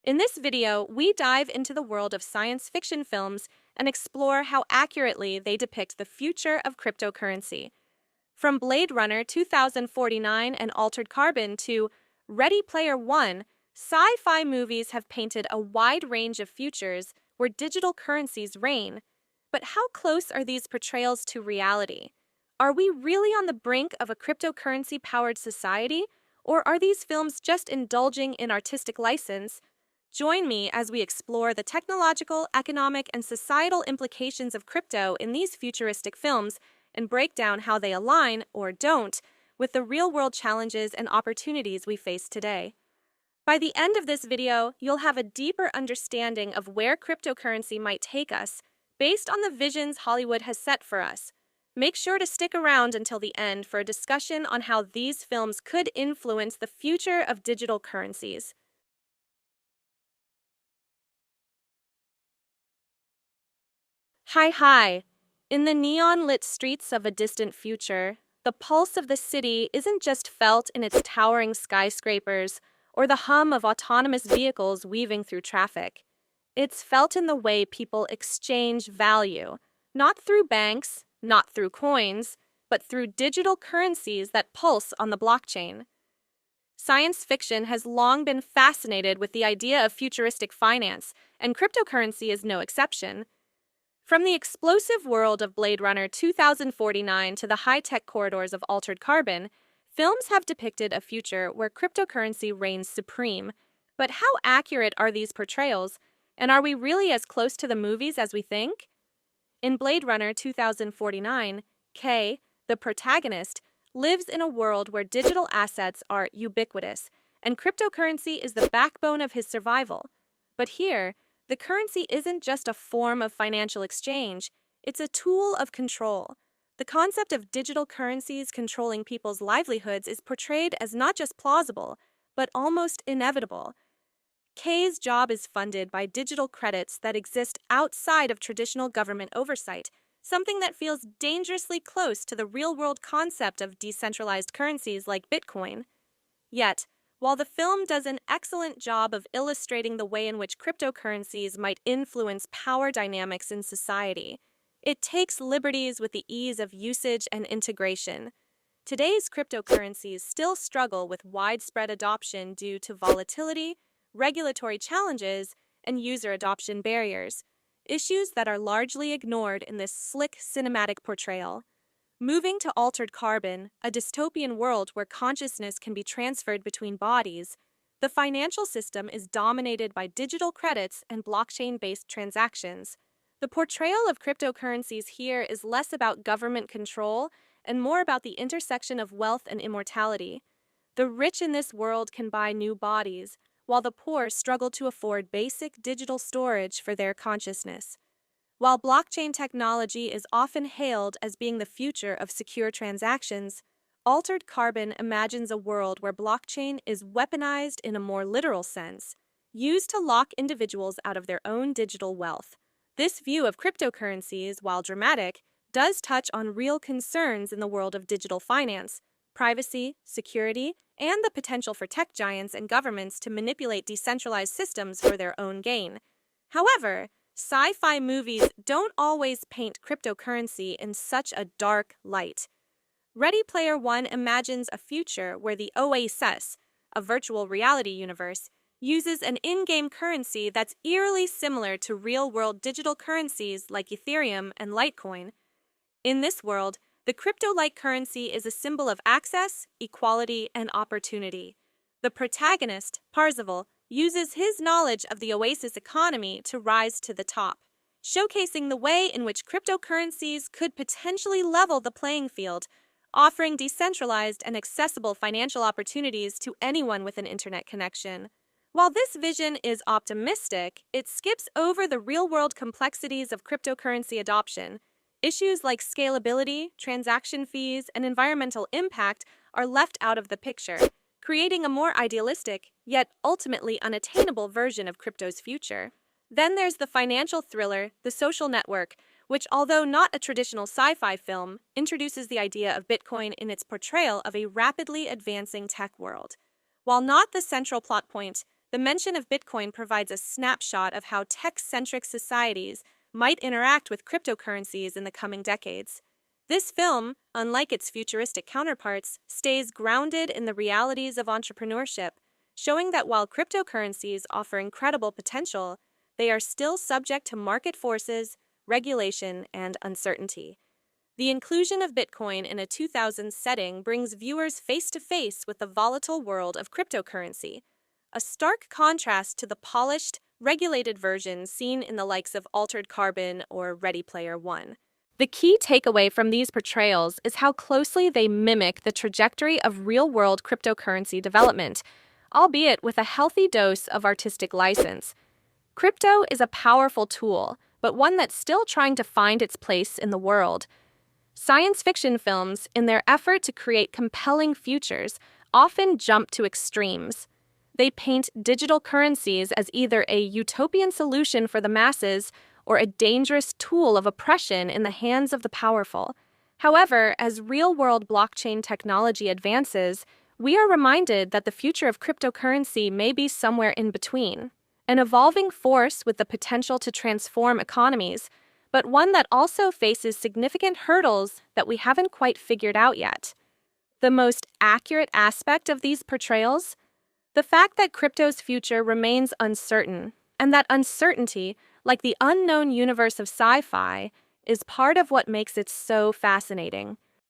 In this video, we dive into the world of science fiction films and explore how accurately they depict the future of cryptocurrency. From Blade Runner 2049 and Altered Carbon to Ready Player One, sci-fi movies have painted a wide range of futures where digital currencies reign. But how close are these portrayals to reality? Are we really on the brink of a cryptocurrency-powered society, or are these films just indulging in artistic license? Join me as we explore the technological, economic, and societal implications of crypto in these futuristic films and break down how they align, or don't, with the real-world challenges and opportunities we face today. By the end of this video, you'll have a deeper understanding of where cryptocurrency might take us, based on the visions Hollywood has set for us. Make sure to stick around until the end for a discussion on how these films could influence the future of digital currencies. Hi. In the neon-lit streets of a distant future, the pulse of the city isn't just felt in its towering skyscrapers or the hum of autonomous vehicles weaving through traffic. It's felt in the way people exchange value, not through banks, not through coins, but through digital currencies that pulse on the blockchain. Science fiction has long been fascinated with the idea of futuristic finance, and cryptocurrency is no exception. From the explosive world of Blade Runner 2049 to the high-tech corridors of Altered Carbon, films have depicted a future where cryptocurrency reigns supreme. But how accurate are these portrayals, and are we really as close to the movies as we think? In Blade Runner 2049, Kay, the protagonist, lives in a world where digital assets are ubiquitous, and cryptocurrency is the backbone of his survival. But here, the currency isn't just a form of financial exchange, it's a tool of control. The concept of digital currencies controlling people's livelihoods is portrayed as not just plausible, but almost inevitable. Kay's job is funded by digital credits that exist outside of traditional government oversight, something that feels dangerously close to the real-world concept of decentralized currencies like Bitcoin. Yet, while the film does an excellent job of illustrating the way in which cryptocurrencies might influence power dynamics in society, it takes liberties with the ease of usage and integration. Today's cryptocurrencies still struggle with widespread adoption due to volatility, regulatory challenges, and user adoption barriers, issues that are largely ignored in this slick cinematic portrayal. Moving to Altered Carbon, a dystopian world where consciousness can be transferred between bodies, the financial system is dominated by digital credits and blockchain-based transactions. The portrayal of cryptocurrencies here is less about government control and more about the intersection of wealth and immortality. The rich in this world can buy new bodies, while the poor struggle to afford basic digital storage for their consciousness. While blockchain technology is often hailed as being the future of secure transactions, Altered Carbon imagines a world where blockchain is weaponized in a more literal sense, used to lock individuals out of their own digital wealth. This view of cryptocurrencies, while dramatic, does touch on real concerns in the world of digital finance, privacy, security, and the potential for tech giants and governments to manipulate decentralized systems for their own gain. However, sci-fi movies don't always paint cryptocurrency in such a dark light. Ready Player One imagines a future where the Oasis, a virtual reality universe, uses an in-game currency that's eerily similar to real-world digital currencies like Ethereum and Litecoin. In this world, the crypto-like currency is a symbol of access, equality, and opportunity. The protagonist, Parzival, uses his knowledge of the Oasis economy to rise to the top, showcasing the way in which cryptocurrencies could potentially level the playing field, offering decentralized and accessible financial opportunities to anyone with an internet connection. While this vision is optimistic, it skips over the real-world complexities of cryptocurrency adoption. Issues like scalability, transaction fees, and environmental impact are left out of the picture, creating a more idealistic, yet ultimately unattainable version of crypto's future. Then there's the financial thriller, The Social Network, which, although not a traditional sci-fi film, introduces the idea of Bitcoin in its portrayal of a rapidly advancing tech world. While not the central plot point, The mention of Bitcoin provides a snapshot of how tech-centric societies might interact with cryptocurrencies in the coming decades. This film, unlike its futuristic counterparts, stays grounded in the realities of entrepreneurship, showing that while cryptocurrencies offer incredible potential, they are still subject to market forces, regulation, and uncertainty. The inclusion of Bitcoin in a 2000s setting brings viewers face to face with the volatile world of cryptocurrency, a stark contrast to the polished, regulated versions seen in the likes of Altered Carbon or Ready Player One. The key takeaway from these portrayals is how closely they mimic the trajectory of real-world cryptocurrency development, albeit with a healthy dose of artistic license. Crypto is a powerful tool, but one that's still trying to find its place in the world. Science fiction films, in their effort to create compelling futures, often jump to extremes. They paint digital currencies as either a utopian solution for the masses or a dangerous tool of oppression in the hands of the powerful. However, as real-world blockchain technology advances, we are reminded that the future of cryptocurrency may be somewhere in between, an evolving force with the potential to transform economies, but one that also faces significant hurdles that we haven't quite figured out yet. The most accurate aspect of these portrayals? The fact that crypto's future remains uncertain, and that uncertainty, like the unknown universe of sci-fi, is part of what makes it so fascinating.